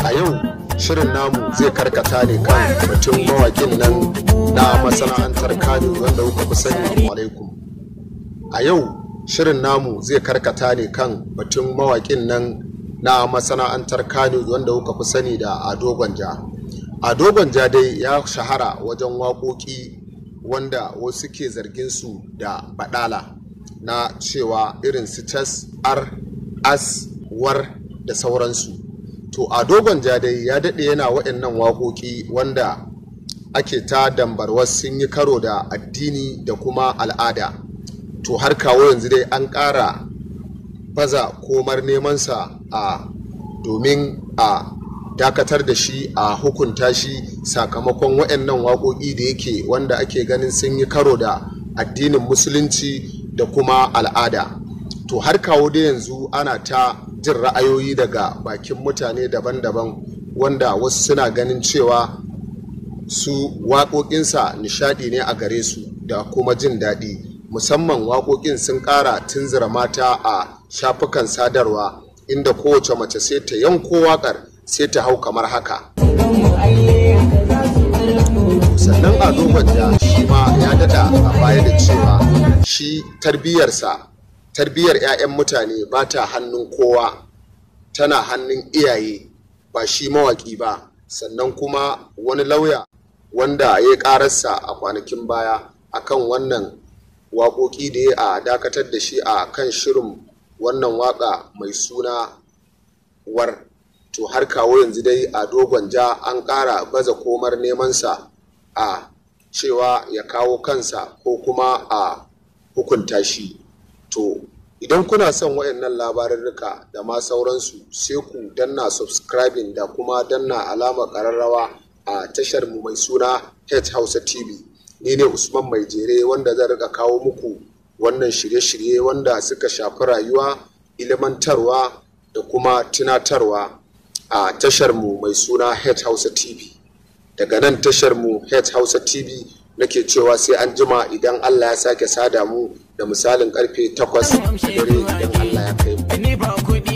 A yau shirin namu zai karkata ne kan batun mawaƙin nan na masana'antar Kano wanda kuka fi sani alaikum. A yau shirin namu zai karkata ne kan batun mawaƙin nan na masana'antar Kano wanda kuka fi sani da Ado Gwanja. Ado Gwanja dai ya shahara wajen waƙoƙi wanda wasu ke zargin su da baɗala na cewa irin su cas, ar, as, war da sauransu. To Ado Gwanja dai ya daɗe yana waɗannan waƙoƙi wanda ake ta dambarwar sun yi karo da addini da kuma al'ada. To har kawo yanzu dai an ƙara baza komar nemansa domin a dakatar da shi a hukunta shi sakamakon waɗannan waƙoƙi da yake wanda ake ganin sun yi karo da addinin musulunci da kuma al'ada. To har kawo da yanzu ana ta jin ra'ayoyi daga bakin mutane daban-daban wanda wasu suna ganin cewa su waƙoƙinsa nishaɗi ne a gare su da kuma jin daɗi, musamman waƙoƙin sun ƙara tunzura mata a shafukan sadarwa inda kowace mace sai ta yanko waƙar sai ta hau kamar haka. Sannan Ado Gwanja shi ma ya dada a baya da cewa shi tarbiyyar 'ya'yan mutane ba ta hannun kowa, tana hannun iyaye, ba shi mawaƙi ba. Sannan kuma wani lauya wanda ya ƙararsa a kwanakin baya akan wannan waƙoƙi da ya a dakatar da shi a kan shirin wannan waƙa mai suna war. To har kawo yanzu dai Ado Gwanja an ƙara baza komar nemansa a cewa ya kawo kansa ko kuma a hukunta shi. To idan kuna son waɗannan labarurruka da ma sauransu sai ku danna subscribing da kuma danna alamar ƙararrawa a tashar mu mai suna H Hausa TV. Ni ne Usman Mai Jere wanda zan rika kawo muku wannan shirye-shirye wanda suka shafi rayuwa, ilimantarwa da kuma tunatarwa a tashar mu mai suna H Hausa TV. Daga nan tashar mu H Hausa TV nake cewa sai an jima idan Allah ya sake sada mu da misalin karfe 8 da dare idan Allah ya kai mu.